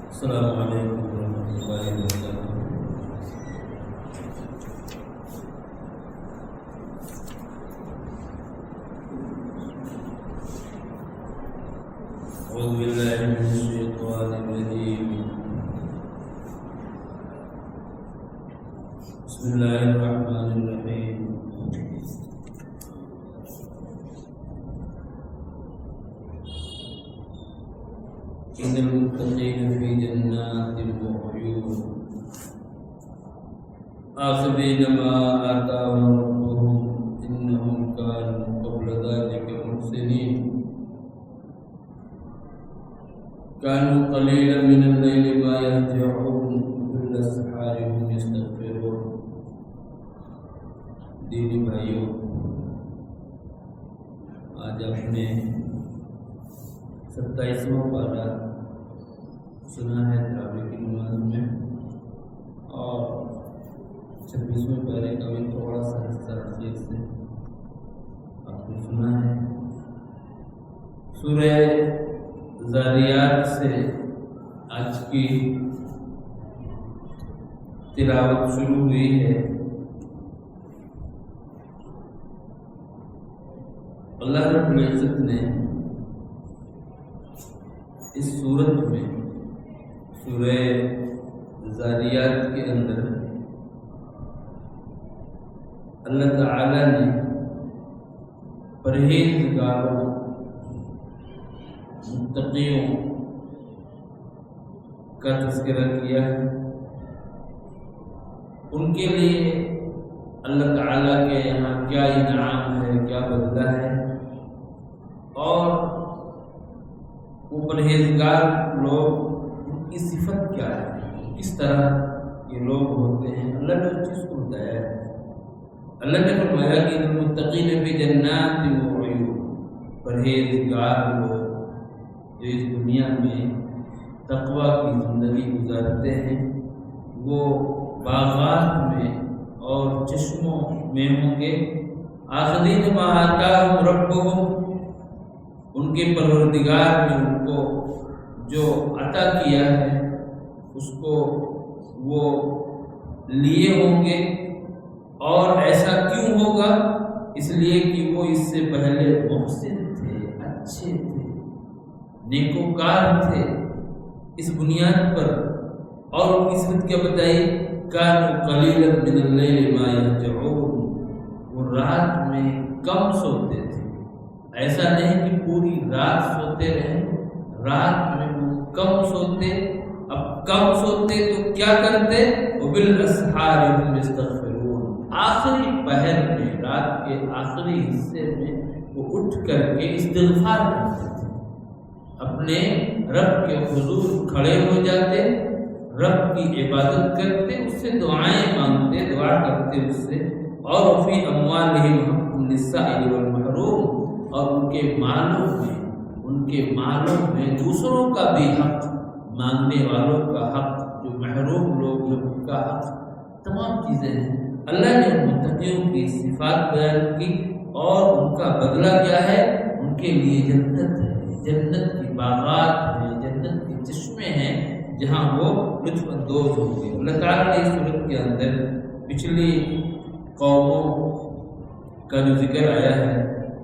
السلام علیکم ورحمۃ اللہ وبرکاتہ۔ اعوذ باللہ من الشیطان الرجیم، بسم اللہ الرحمن الرحیم۔ ان المتقین فی جنات وعیون آخذین ما آتاهم ربهم انہم کانوا قبل ذلک محسنین كانوا قليلا من الليل ما يهجعون وبالأسحار هم يستغفرون۔ دینی بھائیوں، آج آپ نے 27واں پارہ سنا ہے تراویح کی نماز میں، اور 26ویں پارے کا بھی تھوڑا سا حصہ حیثیت سے آپ نے سنا ہے۔ سورہ ذاریات سے آج کی تلاوت شروع ہوئی ہے۔ اللہ رب العزت نے اس سورت میں، سورہ ذاریات کے اندر، اللہ تعالی نے پرہیزگاروں، متقیوں کا تذکرہ کیا ہے۔ ان کے لیے اللہ تعالیٰ کے یہاں کیا انعام ہے، کیا بدلہ ہے، اور وہ پرہیزگار لوگ، ان کی صفت کیا ہے، کس طرح یہ لوگ ہوتے ہیں۔ اللہ نے اس چیز کو بتایا ہے۔ اللہ نے فرمایا کہ المتقین فی جنات وعیون، پرہیزگار لوگ جو اس دنیا میں تقوی کی زندگی گزارتے ہیں، وہ باغات میں اور چشموں میں ہوں گے۔ آخذین ما آتاہم ربہم، ان کے پروردگار نے ان کو جو عطا کیا ہے اس کو وہ لیے ہوں گے۔ اور ایسا کیوں ہوگا؟ اس لیے کہ وہ اس سے پہلے محسن تھے، اچھے تھے، نیکوکار تھے اس بنیاد پر۔ اور ان کی صفت کیا بتائی؟ کانوا قلیلا من اللیل ما یہجعون، وہ رات میں کم سوتے تھے۔ ایسا نہیں کہ پوری رات سوتے رہے، رات میں وہ کم سوتے۔ اب کم سوتے تو کیا کرتے؟ وبالاسحار هم یستغفرون، آخری پہر میں، رات کے آخری حصے میں وہ اٹھ کر کے استغفار کرتے تھے، اپنے رب کے حضور کھڑے ہو جاتے، رب کی عبادت کرتے، اس سے دعائیں مانگتے، دعا کرتے اس سے۔ اور فی اموالہم حق للسائل والمحروم، اور ان کے مالوں میں دوسروں کا بھی حق، مانگنے والوں کا حق، جو محروم لوگ ہیں ان کا حق، تمام چیزیں ہیں۔ اللہ نے متقیوں کی صفات بیان کی، اور ان کا بدلہ کیا ہے؟ ان کے لیے جنت ہے، جنت کی باغات ہیں، جنت کے چشمے ہیں، جہاں وہ لطف اندوز ہوں گے۔ اللہ تعالیٰ نے اس صورت کے اندر پچھلی قوموں کا جو ذکر آیا ہے،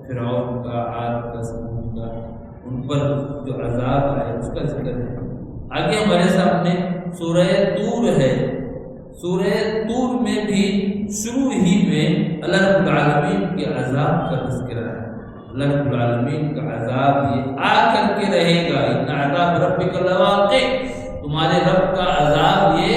فرعون کا، عاد کا، ثمود کا، ان پر جو عذاب آئے اس کا ذکر ہے۔ آگے ہمارے سامنے سورہ طور ہے۔ سورہ طور میں بھی شروع ہی میں اللہ رب العالمین کے عذاب کا تذکرہ ہے۔ اللہ رب العالمین کا عذاب یہ آ کر کے رہے گا، ان عذاب ربک لواقع، تمہارے رب کا عذاب یہ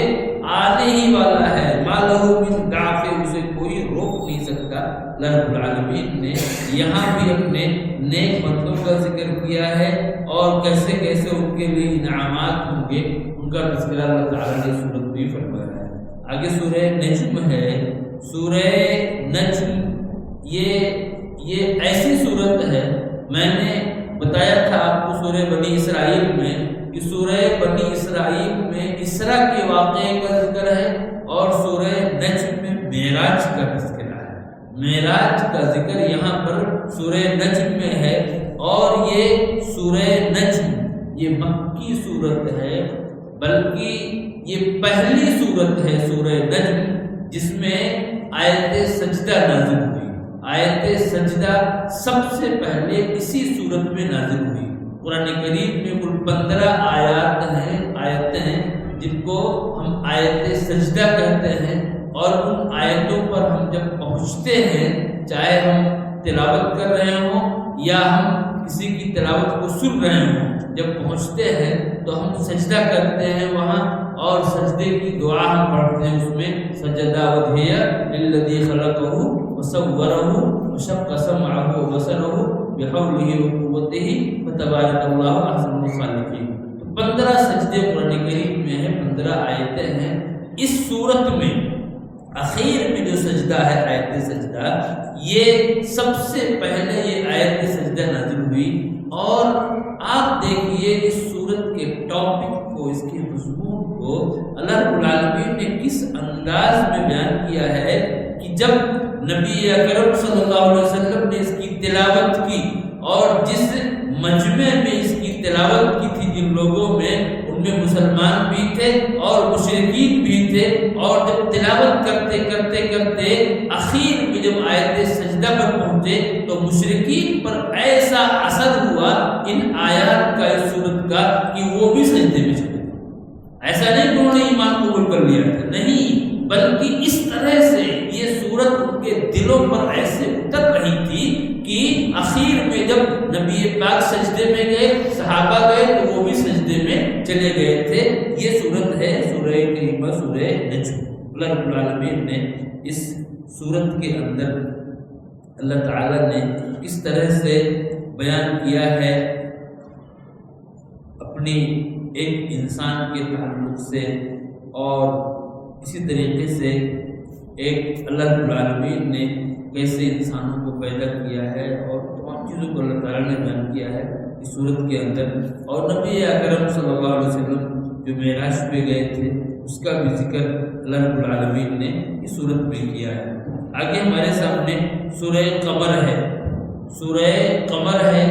آنے ہی والا ہے، ما لہ من دافع، اسے کوئی روک نہیں سکتا۔ اللہ رب العالمین نے یہاں بھی اپنے نیک بندوں کا ذکر کیا ہے، اور کیسے کیسے ان کے لیے انعامات ہوں گے، ان کا تذکرہ اللہ تعالیٰ نے سورت میں فرمایا ہے۔ آگے سورہ نجم ہے۔ سورہ نجم یہ ایسی صورت ہے، میں نے بتایا تھا آپ کو سورہ بنی اسرائیل میں، کہ سورہ بنی اسرائیل میں اسرا کے واقعے کا ذکر ہے، اور سورہ نجم میں معراج کا تذکرہ ہے۔ معراج کا ذکر یہاں پر سورہ نجم میں ہے، اور یہ سورہ نجم یہ مکی صورت ہے، بلکہ یہ پہلی صورت ہے سورہ نجم جس میں آیت سجدہ نازل ہوئی۔ آیت سجدہ سب سے پہلے اسی صورت میں نازل ہوئی۔ قرآن کریم میں کل 15 آیتیں ہیں جن کو ہم آیت سجدہ کہتے ہیں، اور ان آیتوں پر ہم جب پہنچتے ہیں، چاہے ہم تلاوت کر رہے ہوں یا ہم کسی کی تلاوت کو سن رہے ہوں، جب پہنچتے ہیں تو ہم سجدہ کرتے ہیں وہاں، اور سجدے کی دعا ہم پڑھتے ہیں۔ اس میں سجدہ وجہیہ للذی خلقہ وصورہ وشق سمعہ وبصرہ بحولہ وقوتہ فتبارک اللہ احسن الخالقین۔ 15 سجدے قرآن کریم میں ہیں، 15 آیتیں ہیں۔ اس صورت میں اخیر میں جو سجدہ ہے آیت سجدہ، یہ سب سے پہلے یہ آیت سجدہ نازل ہوئی، اور آپ دیکھیے اس صورت کے ٹاپک کو، اس کے مضمون کو اللہ رب العالمین نے کس انداز میں بیان کیا ہے کہ جب نبی اکرم صلی اللہ علیہ وسلم نے اس کی تلاوت کی، اور جس مجمع میں اس کی تلاوت کی تھی، جن لوگوں میں ان میں مسلمان بھی تھے اور مشرکین بھی تھے، اور جب تلاوت کرتے کرتے کرتے اخیر میں جب آیت سجدہ پر پہنچے تو مشرکین پر ایسا اثر ہوا ان آیات کا، اس صورت کا، کہ وہ بھی سجدے میں چلے گئے۔ ایسا نہیں کہ انہوں نے ایمان قبول کر لیا تھا، نہیں، بلکہ اس طرح سے یہ صورت ان کے دلوں پر ایسے اتر رہی تھی کہ اخیر میں جب نبی پاک سجدے میں گئے، صحابہ گئے، تو وہ بھی سجدے میں چلے گئے تھے۔ یہ صورت ہے سورہ کریمہ، سورہ نجم۔ اللہ رب العالمین نے اس صورت کے اندر اللہ تعالیٰ نے کس طرح سے بیان کیا ہے اپنی ایک انسان کے تعلق سے، اور اسی طریقے سے ایک اللہ رب العالمین نے کیسے انسانوں کو پیدا کیا ہے، اور تمام چیزوں کو اللہ تعالیٰ نے بیان کیا ہے اس صورت کے اندر۔ اور نبی اکرم صلی اللہ علیہ وسلم جو معراج پہ گئے تھے اس کا بھی ذکر اللہ رب العالمین نے اس صورت میں کیا ہے۔ آگے ہمارے سامنے سورہ قمر ہے، سورہ قمر ہے،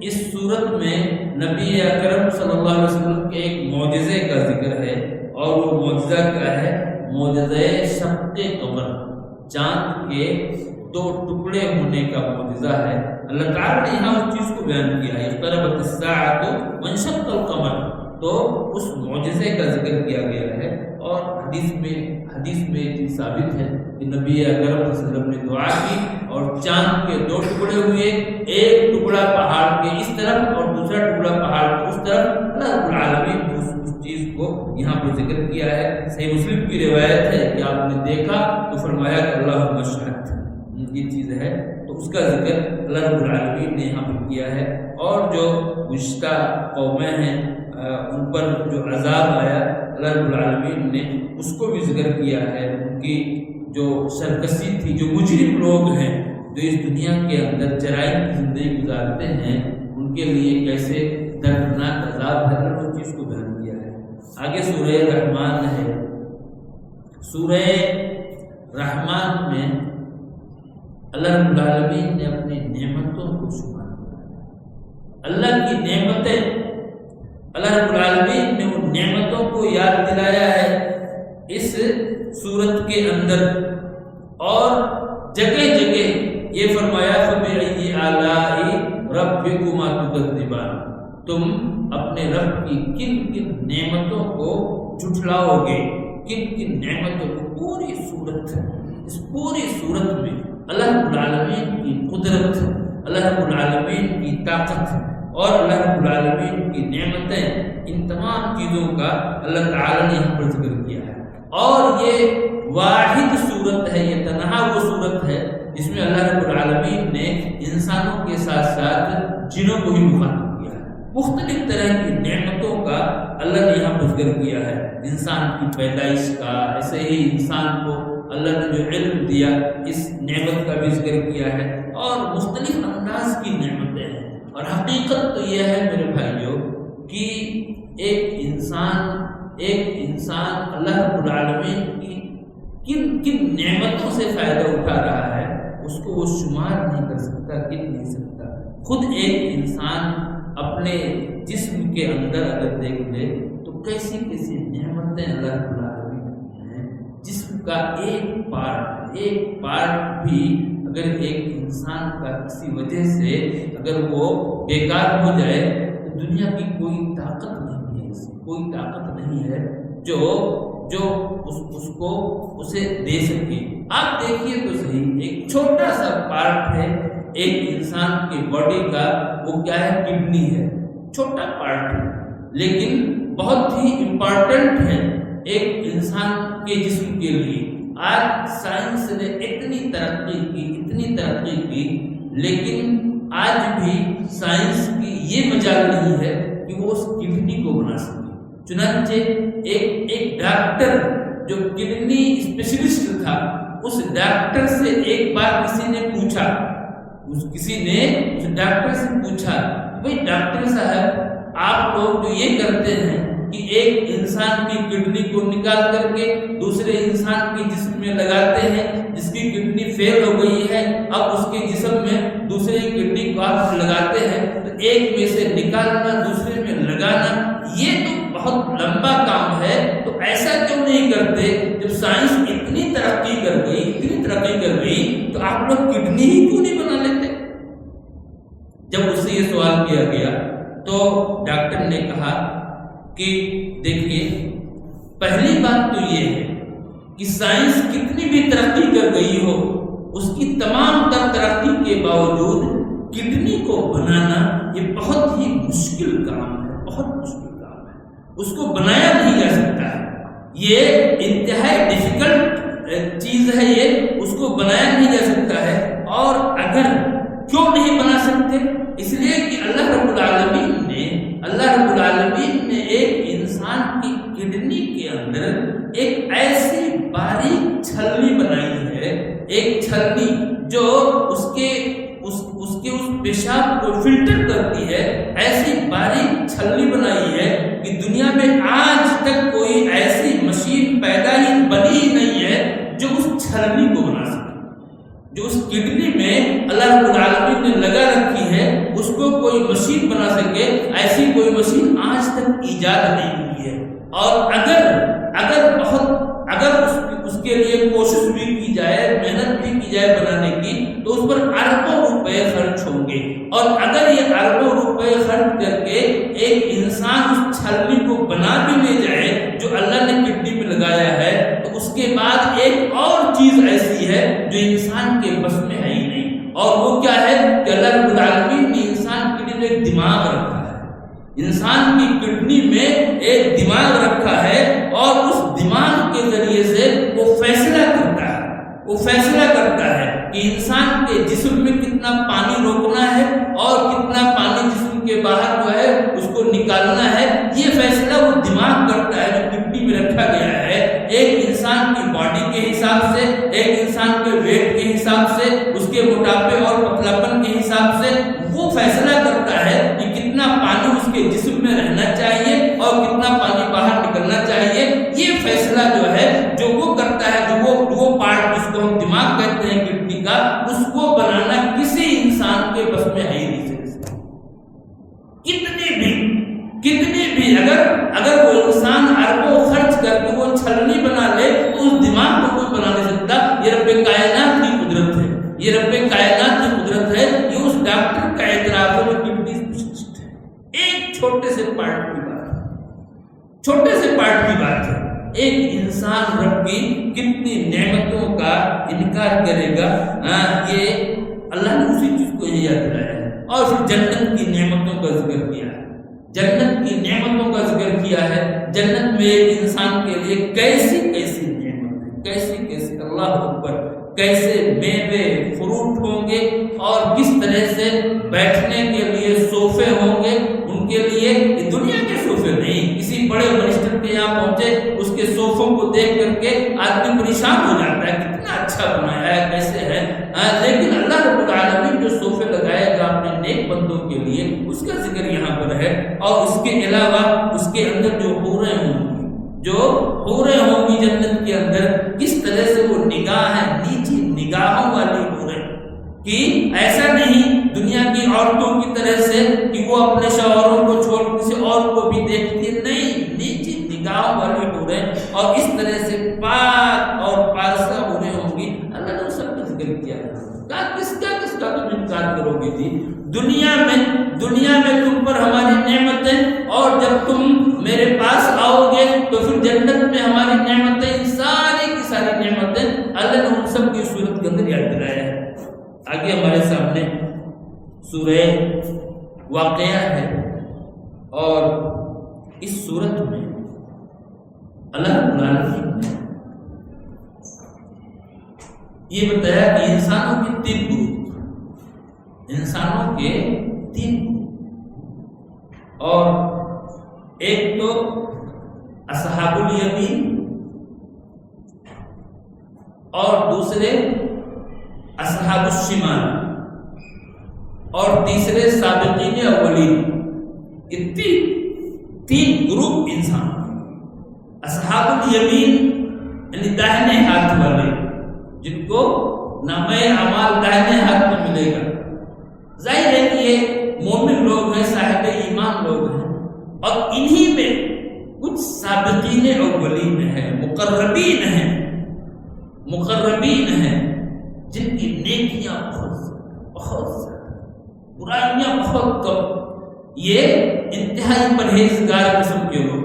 اس صورت میں نبی اکرم صلی اللہ علیہ وسلم کے ایک معجزے کا ذکر ہے، اور وہ معجزہ کیا ہے؟ معجزہ شق قمر، چاند کے 2 ٹکڑے ہونے کا معجزہ ہے۔ اللہ تعالیٰ نے یہاں اس چیز کو بیان کیا ہے، اقتربت الساعۃ وانشق القمر، تو اس معجزے کا ذکر کیا گیا ہے۔ اور حدیث میں یہ چیز ثابت ہے کہ نبی اکرم صلی اللہ علیہ وسلم نے دعا کی، اور چاند کے 2 ٹکڑے ہوئے، ایک ٹکڑا پہاڑ کے اس طرف اور دوسرا ٹکڑا پہاڑ کے اس طرف۔ اللہ رب العالمین نے اس چیز کو یہاں پر ذکر کیا ہے۔ صحیح مسلم کی روایت ہے کہ آپ نے دیکھا تو فرمایا کہ اللہم اشہد، یہ چیز ہے، تو اس کا ذکر اللہ رب العالمین نے یہاں پر کیا ہے۔ اور جو گزشتہ قومیں ہیں ان پر جو عذاب آیا، اللہ رب العالمین نے اس کو بھی ذکر کیا ہے، ان کی جو سرکشی تھی، جو مجرم لوگ ہیں جو اس دنیا کے اندر جرائم کی زندگی گزارتے ہیں، ان کے لیے کیسے دردناک عذاب ہے، اللہ نے اس کو بیان کیا ہے۔ آگے سورہ رحمان ہے، سورہ رحمان میں اللہ رب العالمین نے اپنی نعمتوں کو شمار کیا، اللہ کی نعمتیں، اللہ رب العالمین نے ان نعمتوں کو یاد دلایا ہے اس سورت کے اندر، اور جگہ جگہ یہ فرمایا فَبِأَيِّ آلَاءِ رَبِّكُمَا تُكَذِّبَانِ، تم اپنے رب کی کن کن نعمتوں کو جھٹلاؤ گے، کن کن نعمتوں کو۔ پوری صورت، اس پوری صورت میں اللہ رب العالمین کی قدرت، اللہ رب العالمین کی طاقت اور اللہ رب العالمین کی نعمتیں، ان تمام چیزوں کا اللہ تعالیٰ نے یہاں پر ذکر کیا ہے۔ اور یہ واحد صورت ہے، یہ تنہا وہ صورت ہے جس میں اللہ رب العالمین نے انسانوں کے ساتھ ساتھ جنوں کو ہی مخاطب کیا ہے۔ مختلف طرح کی نعمتوں کا اللہ نے یہاں پر ذکر کیا ہے، انسان کی پیدائش کا، ایسے ہی انسان کو اللہ نے جو علم دیا اس نعمت کا بھی ذکر کیا ہے، اور مختلف انداز کی نعمتیں ہیں۔ اور حقیقت تو یہ ہے میرے بھائیوں کہ ایک انسان اللہ رب العالمین کن کن نعمتوں سے فائدہ اٹھا رہا ہے اس کو وہ شمار نہیں کر سکتا، گن نہیں سکتا۔ خود ایک انسان اپنے جسم کے اندر اگر دیکھ لے تو کیسی کیسی نعمتیں اللہ رب العالمین ہیں۔ جسم کا ایک پارٹ بھی اگر ایک انسان کا کسی وجہ سے اگر وہ بیکار ہو جائے تو دنیا کی کوئی طاقت نہیں ہے، کوئی طاقت نہیں ہے جو اس کو اسے دے سکے۔ آپ دیکھیے تو صحیح، ایک چھوٹا سا پارٹ ہے ایک انسان کی باڈی کا، وہ کیا ہے؟ کڈنی ہے، چھوٹا پارٹ ہے لیکن بہت ہی امپورٹنٹ ہے ایک انسان کے جسم کے لیے۔ آج سائنس نے اتنی ترقی کی لیکن آج بھی سائنس کی یہ مجال نہیں ہے کہ وہ اس کڈنی کو بنا سکے۔ چنانچہ ایک ڈاکٹر جو کڈنی اسپیشلسٹ تھا، اس ڈاکٹر سے ایک بار کسی نے پوچھا اس ڈاکٹر سے پوچھا، بھئی ڈاکٹر صاحب آپ لوگ جو یہ کرتے ہیں کہ ایک انسان کی کڈنی کو نکال کر کے دوسرے انسان کے جسم میں لگاتے ہیں، جس کی کڈنی فیل ہو گئی ہے اب اس کے جسم میں دوسرے کڈنی کو آپ لگاتے ہیں، تو ایک میں سے نکالنا دوسرے میں لگانا یہ تو بہت لمبا کام ہے، تو ایسا کیوں نہیں کرتے؟ جب سائنس اتنی ترقی کر گئی تو آپ لوگ کڈنی ہی کیوں نہیں بنا لیتے؟ جب اس سے یہ سوال کیا گیا تو ڈاکٹر نے کہا کہ دیکھیے، پہلی بات تو یہ ہے کہ سائنس کتنی بھی ترقی کر گئی ہو، اس کی تمام تر ترقی کے باوجود کڈنی کو بنانا یہ بہت ہی مشکل کام ہے، بہت مشکل کام ہے، اس کو بنایا نہیں جا سکتا ہے، یہ انتہائی ڈیفیکلٹ چیز ہے، یہ اس کو بنایا نہیں جا سکتا ہے۔ اور اگر کیوں نہیں بنا سکتے؟ اس لیے کہ اللہ رب العالمین نے ایک انسان کی کڈنی کے اندر ایک ایسی باریک چھلنی بنائی ہے، ایک چھلنی جو اس کے پیشاب کو فلٹر کرتی ہے، ایسی باریک چھلنی بنائی ہے کہ دنیا میں آج تک کوئی ایسی مشین بنی ہی نہیں ہے جو اس چھلنی کو بنا سکے، جو اس کڈنی میں اللہ رب العالمین نے لگا رکھی ہے اس کو کوئی مشین بنا سکے، ایسی کوئی مشین آج تک ایجاد نہیں ہوئی ہے۔ اور اگر اس کے لیے کوشش بھی کی جائے، محنت بھی کی جائے بنانے کی، تو اس پر اربوں روپے خرچ ہوں گے، اور اگر یہ اربوں روپے خرچ کر کے ایک انسان اس چھلنی کو بنا بھی لے جائے جو اللہ نے کڈنی میں لگایا ہے، تو اس کے بعد ایک اور چیز ایسی ہے جو انسان کے بس میں ہے ہی نہیں، اور وہ کیا ہے کہ اللہ رب العالمین نے انسان کے لیے ایک دماغ رکھا ہے، انسان کی کڈنی میں ایک دماغ رکھا ہے، اور اس دماغ کے ذریعے سے وہ فیصلہ کرتا ہے کہ انسان کے جسم میں کتنا پانی روکنا ہے اور کتنا پانی جسم کے باہر جو ہے اس کو نکالنا ہے۔ یہ فیصلہ وہ دماغ کرتا ہے جو کڈنی میں رکھا گیا ہے، ایک انسان کی باڈی کے حساب سے، ایک انسان کے ویٹ کے حساب سے، اس کے موٹاپے اور پتلاپن کے حساب سے وہ فیصلہ کرتا ہے کہ کتنا پانی اس کے جسم میں رہنا چاہیے اور کتنا پانی باہر نکلنا چاہیے۔ یہ فیصلہ جو ہے جو وہ کرتا ہے، جو وہ پارٹ جس کو ہم دماغ کہتے ہیں کڈنی کا، اس کو بنانا کسی انسان کے بس میں ہے ہی نہیں۔ کتنے بھی اگر وہ انسان اربوں خرچ کر کے وہ چھلنی بنا لے تو اس دماغ کو کوئی بنا نہیں سکتا۔ یہ رب کائنات کی قدرت ہے، یہ رب کائنات کی قدرت ہے، یہ اس ڈاکٹر کا اعتراف ہے جو کڈنی اسپیشلسٹ ہے۔ ایک چھوٹے سے پارٹ کی بات ہے، ایک انسان رب کی کتنی نعمتوں کا انکار کرے گا؟ یہ اللہ نے اسی چیز کو یاد دلایا ہے۔ اور پھر جنت کی نعمتوں کا ذکر کیا ہے، جنت کی نعمتوں کا ذکر کیا ہے۔ جنت میں ایک انسان کے لیے کیسی نعمت ہے، کیسی اللہ اکبر، کیسے میوے فروٹ ہوں گے، اور کس طرح سے بیٹھنے کے لیے صوفے ہوں گے ان کے لیے۔ یہ دنیا کے صوفے نہیں، کسی بڑے منسٹر کے یہاں پہنچے اس کے صوفوں کو دیکھ کر کے آدمی پریشان ہو جاتا ہے، کتنا اچھا بنایا ہے، کیسے ہے۔ لیکن اللہ رب العالمین جو صوفے لگائے گا اپنے نیک بندوں کے لیے، اس کا ذکر یہاں پر ہے۔ اور اس کے علاوہ اس کے اندر جو حوریں ہوں گی جنت کے اندر، کس طرح سے عورتوں کی طرح سے کہ وہ اپنے شوہروں کو چھوڑ کسی اور کو بھی دیکھتی ہے، نہیں، نیچی نگاہ والی عورتیں اور اس طرح سے پاک اور پارسا عورتیں ہوں گی۔ اللہ نے سب کا ذکر کیا ہے، کس کا تم انکار کرو گے جی؟ دنیا میں تم پر ہماری نعمتیں، اور جب تم میرے پاس آؤ گے تو پھر جنت میں ہماری نعمتیں، ساری کی ساری نعمتیں اللہ نے ان سب کی صورت کے اندر یاد دلایا ہے۔ آگے ہمارے سامنے سورہ واقعہ ہے، اور اس صورت میں اللہ رب العالمین نے یہ بتایا کہ انسانوں کے تین گروپ، اور ایک تو اصحاب الیمین، اور دوسرے اصحاب الشمال، اور تیسرے سابقین اولین۔ یہ تین گروپ انسان، اصحاب الیمین یعنی داہنے ہاتھ والے، جن کو نامہ اعمال داہنے ہاتھ میں ملے گا۔ ظاہر ہے کہ یہ مومن لوگ ہیں، صاحب ایمان لوگ ہیں، اور انہی میں کچھ سابقین اولین ہیں، مقربین ہیں، جن کی نیکیاں بہت زیادہ، برائیاں بہت کم، یہ انتہائی پرہیزگار قسم کے لوگ۔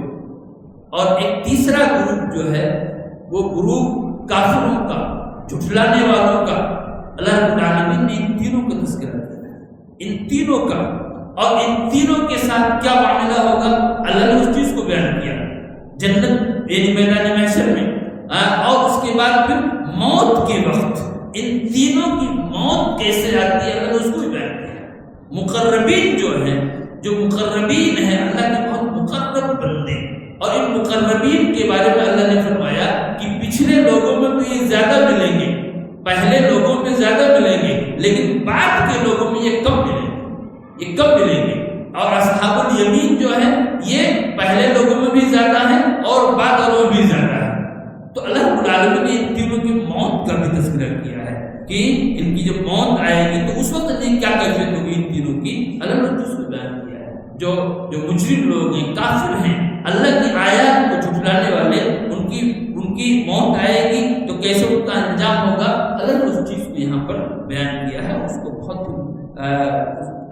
اور ایک تیسرا گروپ جو ہے وہ گروپ کافروں کا، جھٹلانے والوں کا۔ اللہ رب العالمین نے ان تینوں کا تذکرہ کیا ہے، ان تینوں کا، اور ان تینوں کے ساتھ کیا معاملہ ہوگا اللہ نے اس چیز کو بیان کیا، جنت یعنی میدان محشر میں، اور اس کے بعد پھر موت کے وقت ان تینوں کی موت کیسے آتی ہے اللہ نے اس کو بھی بیان کیا۔ مقربین جو ہیں، جو مقربین ہیں، اللہ کے بہت مقرب بندے، اور ان مقربین کے بارے میں اللہ نے فرمایا کہ پچھلے لوگوں میں تو یہ زیادہ ملیں گے، پہلے لوگوں میں زیادہ ملیں گے، لیکن بعد کے لوگوں میں یہ کم ملیں گے۔ اور اصحاب الیمین جو ہے یہ پہلے لوگوں میں بھی زیادہ ہیں اور بعد والوں میں بھی زیادہ ہیں۔ تو اللہ رب العالمین نے ان تینوں کی موت کا بھی تذکرہ کیا ہے کہ ان کی جب موت آئے گی تو اس وقت کیا کیفیت ہوگی ان تینوں کی، اللہ نے اس کو بیان کیا ہے۔ جو مجرم لوگ ہیں، کافر ہیں، اللہ کی آیات کو جھٹلانے والے، ان کی موت آئے گی تو کیسے ان کا انجام ہوگا، اللہ نے اس چیز کو یہاں پر بیان کیا ہے، اس کو بہت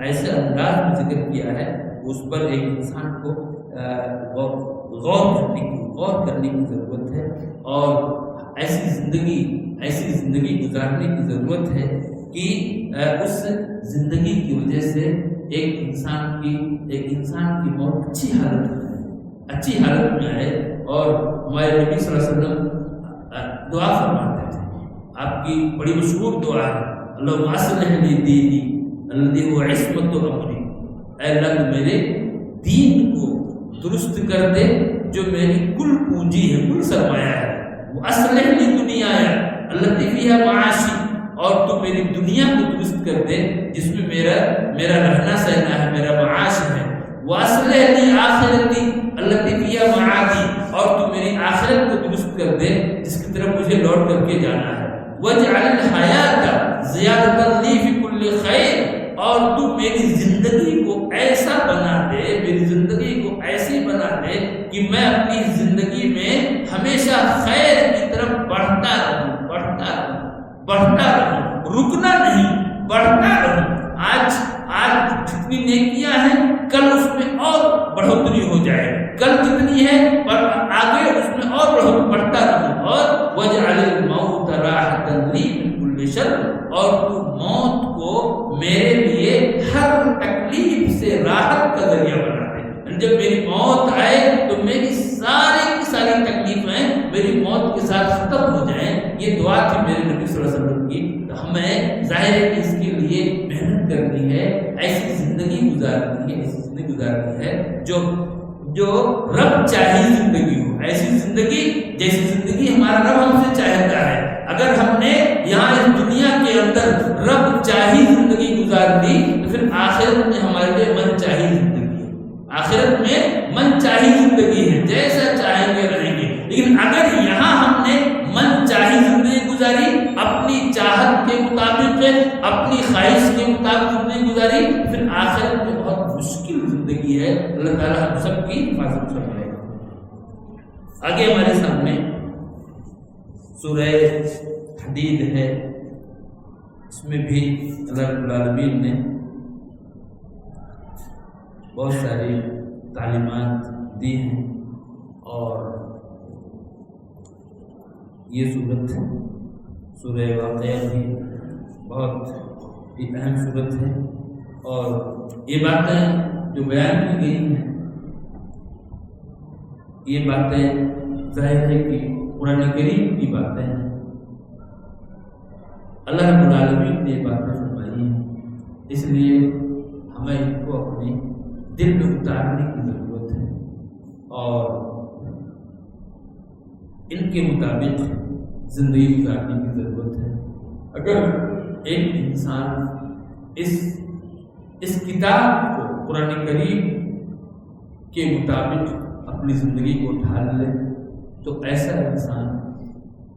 ایسے انداز میں ذکر کیا ہے، اس پر ایک انسان کو غور کرنے کی ضرورت ہے، اور ایسی زندگی گزارنے کی ضرورت ہے کہ اس زندگی کی وجہ سے ایک انسان کی موت اچھی حالت میں آئے۔ اور ہمارے نبی صلی اللہ علیہ وسلم دعا فرماتے تھے، آپ کی بڑی مشہور دعا ہے، اللہم اصلح لی دینی الذی هو عصمت امری، اے اللہ تو میرے دین کو درست کر دے جو میری کل پونجی ہے، کل سرمایہ ہے، وہ اصلح لی دنیا التی فیہا معاشی، اور تو میری دنیا کو درست کر دے جس میں میرا رہنا سہنا ہے، میرا معاش ہے، وہ اصلح لی آخرتی التی فیہا معادی، اور تو میری آخرت کو درست کر دے جس کی طرف مجھے لوٹ کر کے جانا ہے، وَاجْعَلِ الْحَيَاةَ زِيَادَةً لِّي فِي كُلِّ خَيْرٍ، اور تو میری زندگی کو ایسا بنا دے، میری زندگی کو ایسی بنا دے کہ میں اپنی زندگی میں ہمیشہ خیر کی طرف بڑھتا رہوں، رکنا نہیں، بڑھتا رہوں۔ آج جتنی نیکیاں ہیں کل اس میں اور بڑھوتری ہو جائے، کل جتنی ہے پر آگے اس میں اور بڑھتا رہوں۔ اور وَاجْعَلِ الْمَوْتَ رَاحَةً لِّي مِن كُلِّ شَرٍ، اور تو موت کو میرے لیے ہر تکلیف سے راحت کا ذریعہ بنا دے۔ جب میری موت آئے تو میری ساری کی ساری تکلیفیں میری موت کے ساتھ ختم ہو جائیں۔ یہ دعا تھی میرے نبی صلی اللہ علیہ وسلم کی۔ تو ہمیں ظاہر ہے کہ اس کے لیے محنت کرنی ہے، ایسی زندگی گزارنی ہے جو رب چاہی زندگی ہو، ایسی زندگی جیسی زندگی ہمارا رب ہم سے چاہتا ہے۔ اگر ہم نے یہاں اس دنیا کے اندر رب چاہی زندگی گزار دی تو پھر آخرت میں ہمارے لیے من چاہی زندگی ہے، آخرت میں من چاہی زندگی ہے، جیسا چاہیں گے رہیں گے۔ لیکن اگر یہاں ہم نے من چاہی زندگی گزاری، اپنی چاہت کے مطابق، اپنی خواہش کے مطابق زندگی گزاری، پھر آخرت میں بہت مشکل زندگی ہے۔ اللہ تعالیٰ ہم سب کی حفاظت فرمائے۔ آگے ہمارے سامنے سورہ حدید ہے، اس میں بھی اللہ رب العالمین نے بہت ساری تعلیمات دی ہیں، اور یہ صورت سورہ واقعہ بھی بہت ہی اہم صورت ہے، اور یہ باتیں جو بیان کی گئی ہیں، یہ باتیں ظاہر ہے کہ قرآن کریم کی باتیں ہیں، اللہ رب العالمین نے یہ باتیں فرمائی ہیں، اس لیے ہمیں ان کو اپنے دل میں اتارنے کی ضرورت ہے اور ان کے مطابق زندگی گزارنے کی ضرورت ہے۔ اگر ایک انسان اس کتاب کو قرآن کریم کے مطابق اپنی زندگی کو ڈھال لے تو ایسا انسان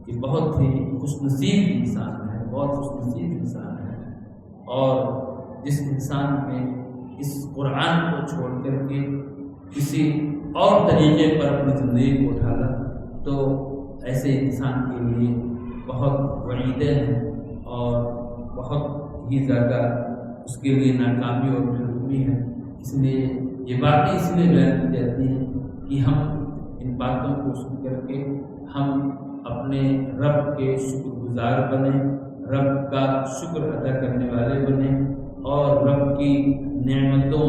یہ بہت ہی خوش نصیب انسان ہے، بہت خوش نصیب انسان ہے۔ اور جس انسان نے اس قرآن کو چھوڑ کر کے کسی اور طریقے پر اپنی زندگی کو ڈھالا تو ایسے انسان کے لیے بہت وعیدیں ہیں اور بہت ہی زیادہ اس کے لیے ناکامی اور محرومی ہے۔ اس لیے یہ باتیں اس لیے بیان کی جاتی ہیں کہ ہم ان باتوں کو سن کر کے ہم اپنے رب کے شکر گزار بنیں، رب کا شکر ادا کرنے والے بنیں، اور رب کی نعمتوں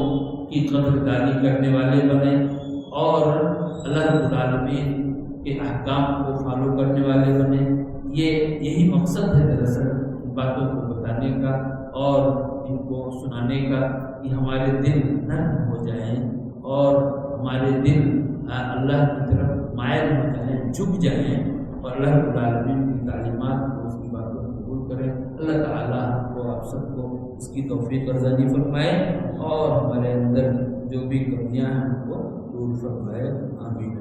کی قدردانی کرنے والے بنیں، اور اللہ رب العالمین کے احکام کو فالو کرنے والے بنیں۔ یہی مقصد ہے دراصل ان باتوں کو بتانے کا اور ان کو سنانے کا، کہ ہمارے دل نرم ہو جائیں اور ہمارے دل اللہ کی طرف مائل ہو جائیں، جھک جائیں، اور اللہ رب العالمین کی تعلیمات کو، اس کی باتوں کو قبول کریں۔ اللہ تعالیٰ ہم کو، آپ سب کو اس کی توفیق ارزانی فرمائے، اور ہمارے اندر جو بھی کمیاں ہیں ان کو دور فرمائے۔ آمین۔